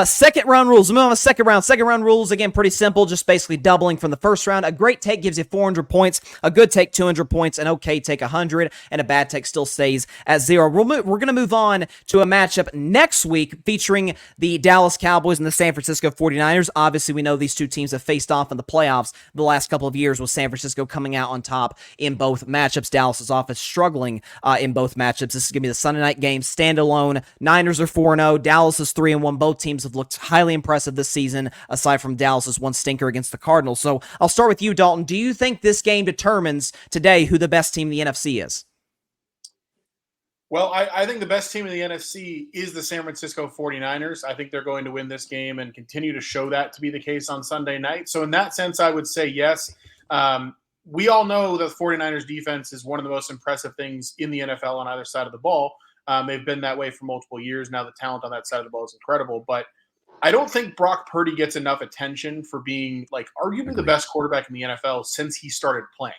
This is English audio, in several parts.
Second round rules. We'll move on to second round. Second round rules, again, pretty simple. Just basically doubling from the first round. A great take gives you 400 points. A good take, 200 points. An okay take, 100. And a bad take still stays at 0. We're going to move on to a matchup next week featuring the Dallas Cowboys and the San Francisco 49ers. Obviously, we know these two teams have faced off in the playoffs the last couple of years, with San Francisco coming out on top in both matchups. Dallas' offense struggling in both matchups. This is going to be the Sunday night game, standalone. Niners are 4-0. Dallas is 3-1. Both teams have looked highly impressive this season, aside from Dallas's one stinker against the Cardinals. So I'll start with you, Dalton. Do you think this game determines today who the best team in the NFC is? Well, I think the best team in the NFC is the San Francisco 49ers. I think they're going to win this game and continue to show that to be the case on Sunday night. So in that sense, I would say yes. We all know that the 49ers defense is one of the most impressive things in the NFL on either side of the ball. They've been that way for multiple years now. The talent on that side of the ball is incredible. But I don't think Brock Purdy gets enough attention for being, like, arguably the best quarterback in the NFL since he started playing.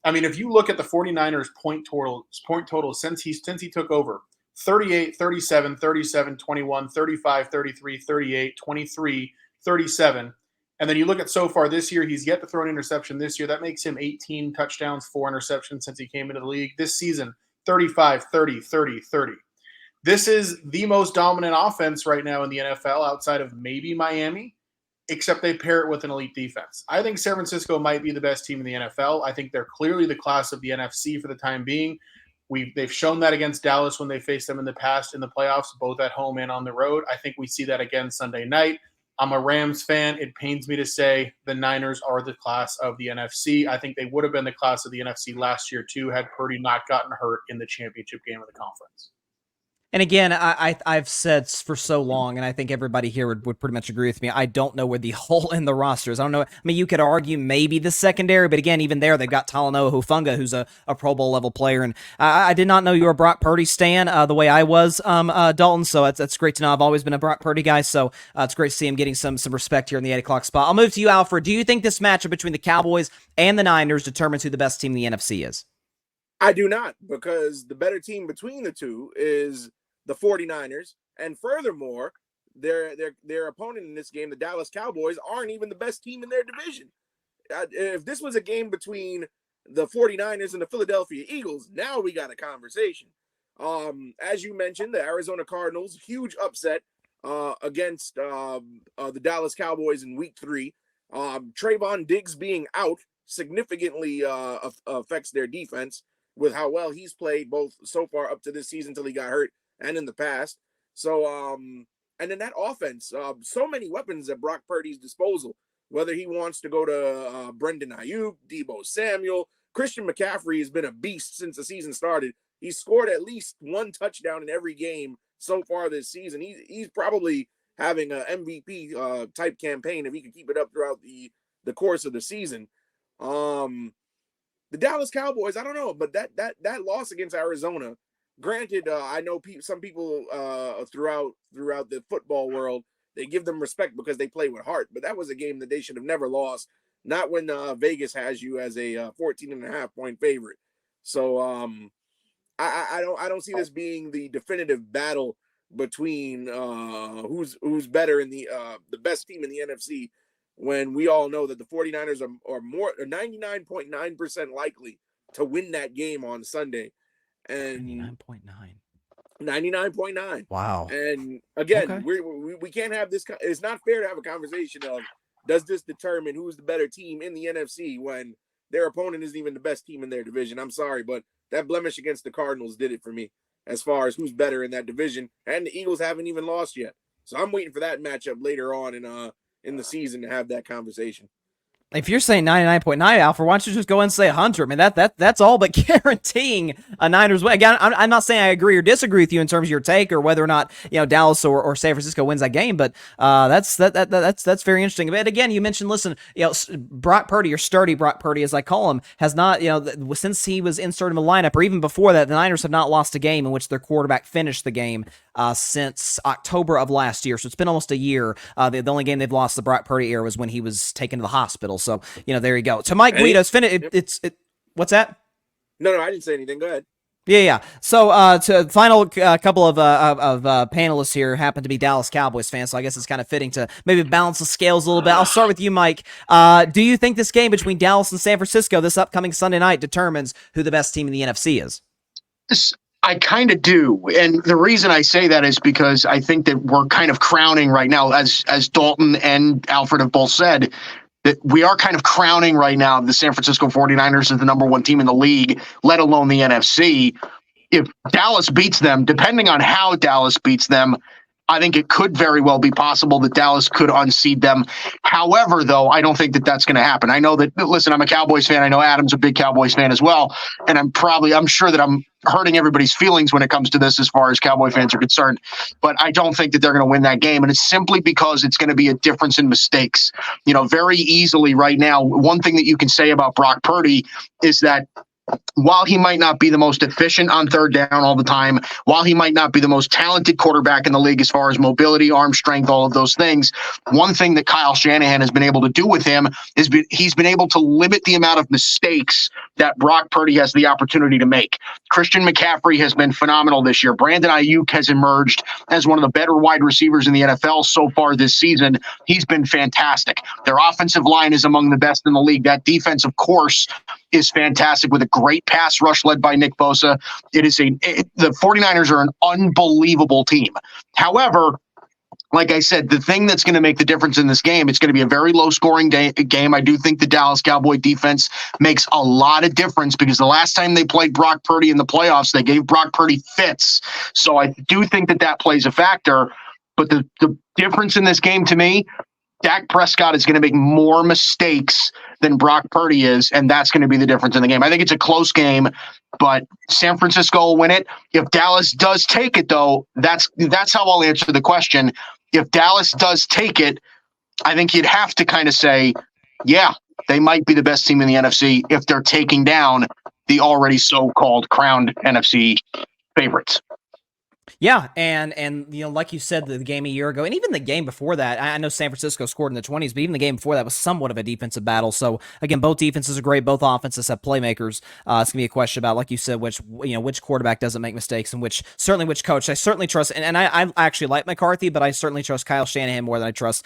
I mean, if you look at the 49ers point total since he took over, 38, 37, 37, 21, 35, 33, 38, 23, 37. And then you look at so far this year, he's yet to throw an interception this year. That makes him 18 touchdowns, 4 interceptions since he came into the league. This season, 35, 30, 30, 30. This is the most dominant offense right now in the NFL outside of maybe Miami, except they pair it with an elite defense. I think San Francisco might be the best team in the NFL. I think they're clearly the class of the NFC for the time being. They've shown that against Dallas when they faced them in the past in the playoffs, both at home and on the road. I think we see that again Sunday night. I'm a Rams fan. It pains me to say the Niners are the class of the NFC. I think they would have been the class of the NFC last year too had Purdy not gotten hurt in the championship game of the conference. And again, I've said for so long, and I think everybody here would pretty much agree with me, I don't know where the hole in the roster is. I don't know. I mean, you could argue maybe the secondary, but again, even there, they've got Talanoa Hufanga, who's a Pro Bowl level player. And I did not know you were a Brock Purdy stan the way I was, Dalton, so that's great to know. I've always been a Brock Purdy guy, so it's great to see him getting some respect here in the 8 o'clock spot. I'll move to you, Alfred. Do you think this matchup between the Cowboys and the Niners determines who the best team in the NFC is? I do not, because the better team between the two is the 49ers, and furthermore, their opponent in this game, the Dallas Cowboys, aren't even the best team in their division. If this was a game between the 49ers and the Philadelphia Eagles, now we got a conversation. As you mentioned, the Arizona Cardinals, huge upset against the Dallas Cowboys in week 3. Trayvon Diggs being out significantly affects their defense with how well he's played both so far up to this season until he got hurt and in the past. So, and then that offense, so many weapons at Brock Purdy's disposal, whether he wants to go to Brendan Ayuk, Deebo Samuel, Christian McCaffrey has been a beast since the season started. He's scored at least 1 touchdown in every game so far this season. He's probably having an MVP type campaign if he can keep it up throughout the course of the season. The Dallas Cowboys, I don't know, but that loss against Arizona, granted, I know some people throughout the football world, they give them respect because they play with heart, but that was a game that they should have never lost. Not when Vegas has you as a 14.5 point favorite. So I don't see this being the definitive battle between who's better in the best team in the NFC, when we all know that the 49ers are 99.9% likely to win that game on Sunday. And 99.9. Wow. And again, okay. we can't have this. It's not fair to have a conversation of, does this determine who's the better team in the NFC when their opponent isn't even the best team in their division? I'm sorry, but that blemish against the Cardinals did it for me as far as who's better in that division. And the Eagles haven't even lost yet. So I'm waiting for that matchup later on in the season to have that conversation. If you're saying 99.9, Alfred, why don't you just go and say 100? I mean, that's all but guaranteeing a Niners win. Again, I'm not saying I agree or disagree with you in terms of your take or whether or not Dallas or San Francisco wins that game, but that's very interesting. But again, you mentioned, listen, Brock Purdy, or sturdy Brock Purdy as I call him, has not since he was inserted in the lineup, or even before that, the Niners have not lost a game in which their quarterback finished the game since October of last year. So it's been almost a year. The only game they've lost the Brock Purdy era was when he was taken to the hospital. So, there you go. So Mike Guido's finished. What's that? No, I didn't say anything. Go ahead. Yeah. So, to final couple of panelists here happen to be Dallas Cowboys fans, so I guess it's kind of fitting to maybe balance the scales a little bit. I'll start with you, Mike. Do you think this game between Dallas and San Francisco this upcoming Sunday night determines who the best team in the NFC is? I kind of do. And the reason I say that is because I think that we're kind of crowning right now, as Dalton and Alfred have both said, that we are kind of crowning right now the San Francisco 49ers as the number one team in the league, let alone the NFC. If Dallas beats them, depending on how Dallas beats them, I think it could very well be possible that Dallas could unseed them. However, though, I don't think that that's going to happen. I know that, listen, I'm a Cowboys fan. I know Adam's a big Cowboys fan as well. And I'm sure that I'm hurting everybody's feelings when it comes to this as far as Cowboy fans are concerned. But I don't think that they're going to win that game. And it's simply because it's going to be a difference in mistakes. Very easily right now, one thing that you can say about Brock Purdy is that while he might not be the most efficient on third down all the time, while he might not be the most talented quarterback in the league as far as mobility, arm strength, all of those things, one thing that Kyle Shanahan has been able to do with him is he's been able to limit the amount of mistakes that Brock Purdy has the opportunity to make. Christian McCaffrey has been phenomenal this year. Brandon Ayuk has emerged as one of the better wide receivers in the NFL so far this season. He's been fantastic. Their offensive line is among the best in the league. That defense, of course, is fantastic with a great pass rush led by Nick Bosa. The 49ers are an unbelievable team. However, like I said, the thing that's going to make the difference in this game, it's going to be a very low-scoring game. I do think the Dallas Cowboy defense makes a lot of difference because the last time they played Brock Purdy in the playoffs, they gave Brock Purdy fits. So I do think that plays a factor. But the difference in this game to me, Dak Prescott is going to make more mistakes than Brock Purdy is, and that's going to be the difference in the game. I think it's a close game, but San Francisco will win it. If Dallas does take it, though, that's how I'll answer the question. If Dallas does take it, I think you'd have to kind of say, yeah, they might be the best team in the NFC if they're taking down the already so-called crowned NFC favorites. Yeah, and like you said, the game a year ago, and even the game before that, I know San Francisco scored in the 20s, but even the game before that was somewhat of a defensive battle. So again, both defenses are great, both offenses have playmakers. It's gonna be a question about, like you said, which quarterback doesn't make mistakes, and which coach. I certainly trust, and I actually like McCarthy, but I certainly trust Kyle Shanahan more than I trust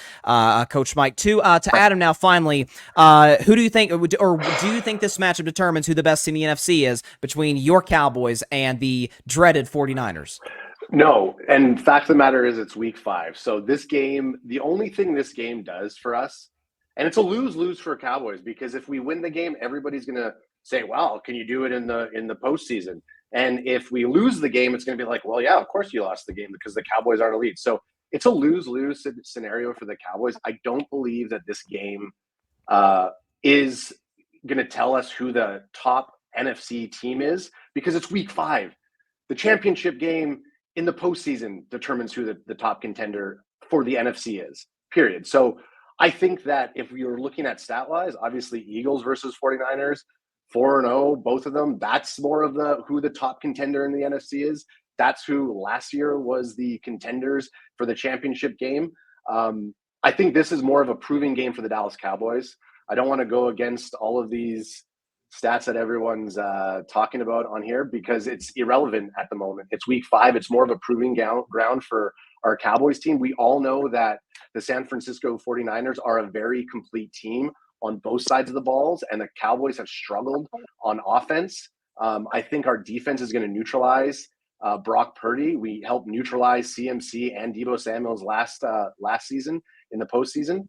Coach Mike. To Adam now, finally, who do you think, or do you think this matchup determines who the best team in the NFC is between your Cowboys and the dreaded 49ers? No, and fact of the matter is it's week 5. So this game, the only thing this game does for us, and it's a lose-lose for Cowboys, because if we win the game, everybody's going to say, well, can you do it in the postseason? And if we lose the game, it's going to be like, well, yeah, of course you lost the game because the Cowboys aren't elite. So it's a lose-lose scenario for the Cowboys. I don't believe that this game is going to tell us who the top NFC team is, because it's week 5. The championship game in the postseason determines who the top contender for the NFC is, period. So I think that if you're looking at stat-wise, obviously Eagles versus 49ers, 4-0, both of them, that's more of who the top contender in the NFC is. That's who last year was the contenders for the championship game. I think this is more of a proving game for the Dallas Cowboys. I don't want to go against all of these stats that everyone's talking about on here because it's irrelevant at the moment. It's week 5. It's more of a proving ground for our Cowboys team. We all know that the San Francisco 49ers are a very complete team on both sides of the balls, and the Cowboys have struggled on offense. I think our defense is going to neutralize Brock Purdy. We helped neutralize CMC and Deebo Samuel's last season in the postseason.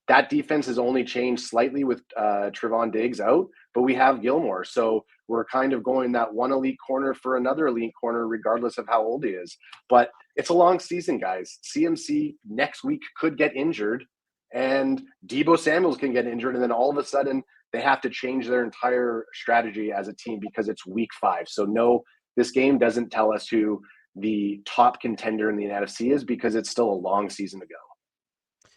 That defense has only changed slightly with Trevon Diggs out, but we have Gilmore. So we're kind of going that one elite corner for another elite corner, regardless of how old he is. But it's a long season, guys. CMC next week could get injured, and Deebo Samuels can get injured, and then all of a sudden they have to change their entire strategy as a team because it's week 5. So no, this game doesn't tell us who the top contender in the NFC is because it's still a long season to go.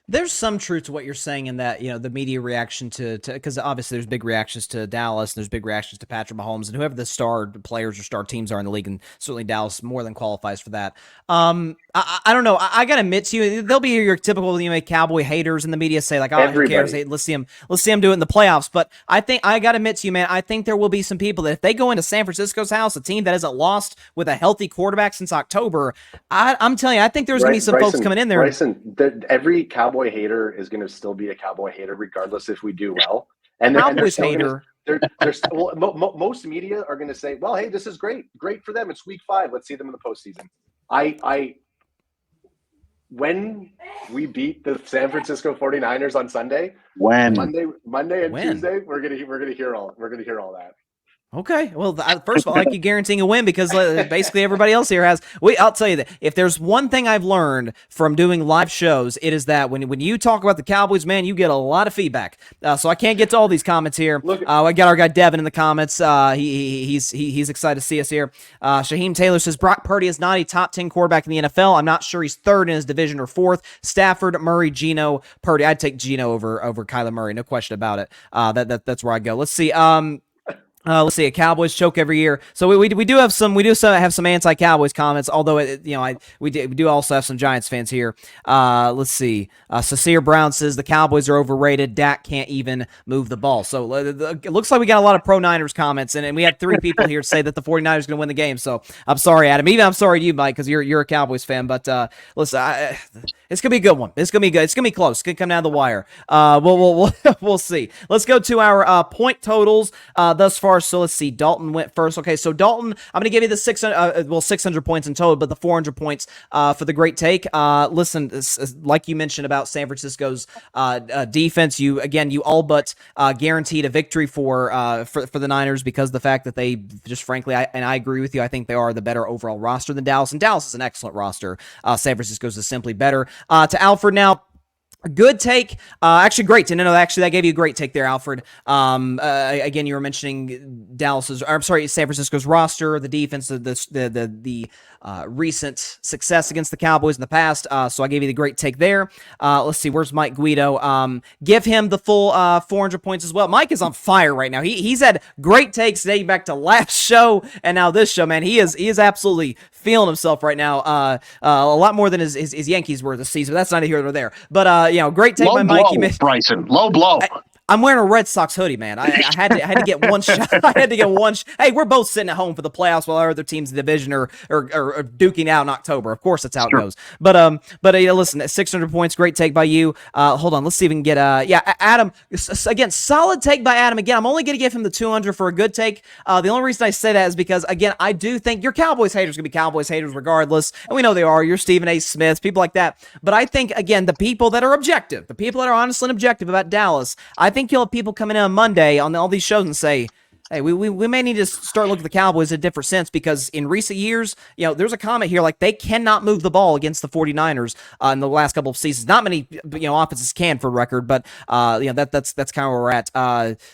There's some truth to what you're saying in that, the media reaction to because obviously there's big reactions to Dallas, and there's big reactions to Patrick Mahomes, and whoever the star players or star teams are in the league, and certainly Dallas more than qualifies for that. I don't know. I gotta admit to you, there'll be your typical Cowboy haters in the media say like, oh, who cares? Everybody. Hey, let's see him do it in the playoffs. But I think I gotta admit to you, man, I think there will be some people that if they go into San Francisco's house, a team that hasn't lost with a healthy quarterback since October, I'm telling you, I think there's gonna be some folks coming in there. Bryson, every Cowboy hater is going to still be a Cowboy hater, regardless if we do well. And Cowboys hater. Most media are going to say, "Well, hey, this is great for them. It's week 5. Let's see them in the postseason." When we beat the San Francisco 49ers on Sunday, Monday and Tuesday, we're gonna hear all that. Okay. Well, first of all, I like you guaranteeing a win because basically everybody else here has. I'll tell you that if there's one thing I've learned from doing live shows, it is that when you talk about the Cowboys, man, you get a lot of feedback. So I can't get to all these comments here. I got our guy Devin in the comments. He's excited to see us here. Shaheem Taylor says Brock Purdy is not a top 10 quarterback in the NFL. I'm not sure he's third in his division or fourth. Stafford, Murray, Geno, Purdy. I'd take Geno over Kyler Murray, no question about it. That's where I go. Let's see. Let's see. A Cowboys choke every year, so we do have some anti-Cowboys comments. Although we do also have some Giants fans here. Let's see. Sasir Brown says the Cowboys are overrated. Dak can't even move the ball. So it looks like we got a lot of pro Niners comments, and we had 3 people here say that the 49ers are going to win the game. So I'm sorry, Adam. Even I'm sorry to you, Mike, because you're a Cowboys fan. But listen, it's gonna be a good one. It's gonna be good. It's gonna be close. It's gonna come down the wire. We'll see. Let's go to our point totals thus far. So let's see. Dalton went first. Okay, so Dalton, I'm going to give you the 600 points in total, but the 400 points for the great take. Listen, like you mentioned about San Francisco's defense, you all but guaranteed a victory for the Niners because of the fact that they just frankly, I agree with you. I think they are the better overall roster than Dallas, and Dallas is an excellent roster. San Francisco's is simply better. To Alfred now. Good take. Actually, great. No, actually, that gave you a great take there, Alfred. Again, you were mentioning San Francisco's roster, the defense, the recent success against the Cowboys in the past. So I gave you the great take there. Let's see. Where's Mike Guido? Give him the full 400 points as well. Mike is on fire right now. He's had great takes dating back to last show and now this show, man. He is absolutely feeling himself right now. A lot more than his Yankees were this season. But that's neither here nor there. But great take by Mike. Bryson, low blow. I'm wearing a Red Sox hoodie, man. I had to get one shot. I had to get one. Hey, we're both sitting at home for the playoffs while our other teams in the division are duking out in October. Of course, that's how it goes. But listen, 600 points, great take by you. Hold on, let's see if we can get Adam again. Solid take by Adam. Again, I'm only going to give him the 200 for a good take. The only reason I say that is because again, I do think your Cowboys haters are going to be Cowboys haters regardless, and we know they are. You're Stephen A. Smith, people like that. But I think again, the people that are objective, the people that are honest and objective about Dallas, I think you'll have people coming in on Monday on all these shows and say, hey, we may need to start looking at the Cowboys in a different sense because in recent years, there's a comment here like they cannot move the ball against the 49ers in the last couple of seasons. Not many offenses can for record, but that's kind of where we're at.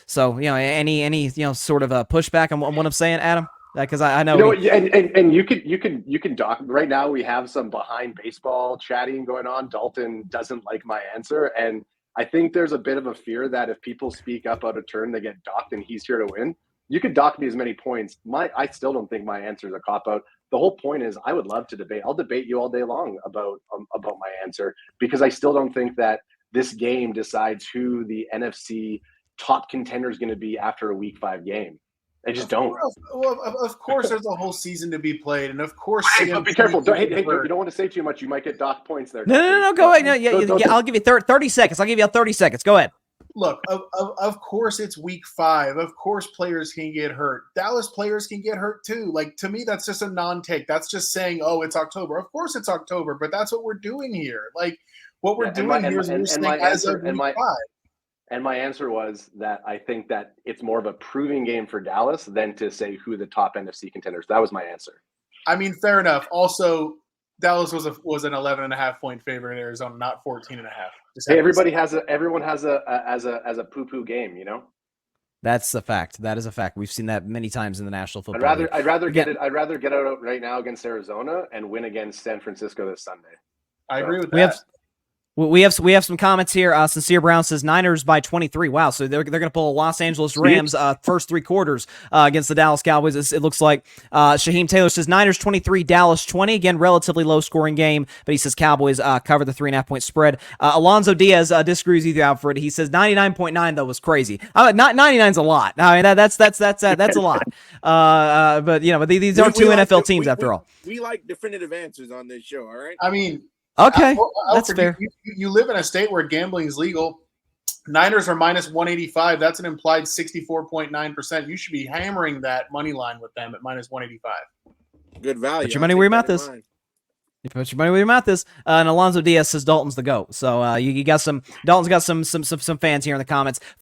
So any sort of a pushback on what I'm saying, Adam? Because I know and you can doc right now. We have some behind baseball chatting going on. Dalton doesn't like my answer, and I think there's a bit of a fear that if people speak up out of turn, they get docked, and he's here to win. You could dock me as many points. I still don't think my answer is a cop out. The whole point is I would love to debate. I'll debate you all day long about my answer because I still don't think that this game decides who the NFC top contender is going to be after a Week 5 game. I just don't. Well, of course, there's a whole season to be played, and of course, but be careful. Hey, you don't want to say too much. You might get docked points there. No. Go ahead. I'll give you 30 seconds. I'll give you 30 seconds. Go ahead. Look, of course, it's Week 5. Of course, players can get hurt. Dallas players can get hurt too. Like to me, that's just a non-take. That's just saying, oh, it's October. Of course, it's October, but that's what we're doing here. Like what we're doing here is we're saying as of Week 5. And my answer was that I think that it's more of a proving game for Dallas than to say who the top NFC contenders. That was my answer. I mean, fair enough. Also, Dallas was an 11.5 point favorite in Arizona, not 14.5. Hey, everyone has a poo-poo game, That's a fact. That is a fact. We've seen that many times in the National Football League. I'd rather get out right now against Arizona and win against San Francisco this Sunday. I agree with that. We have some comments here. Sincere Brown says Niners by 23. Wow, so they're going to pull Los Angeles Rams first 3 quarters against the Dallas Cowboys. It looks like Shaheem Taylor says Niners 23, Dallas 20. Again, relatively low scoring game, but he says Cowboys cover the 3.5 point spread. Alonzo Diaz disagrees with you, Alfred. He says 99.9 though was crazy. Not 99's a lot. I mean that's a lot. But you know, but these are two NFL teams after all. We like definitive answers on this show. All right. I mean. Okay, that's fair. You live in a state where gambling is legal. Niners are minus 185. That's an implied 64.9%. You should be hammering that money line with them at minus 185. Good value. Put your money where your mouth is. You put your money where your mouth is. And Alonzo Diaz says Dalton's the GOAT. So you got some. Dalton's got some fans here in the comments.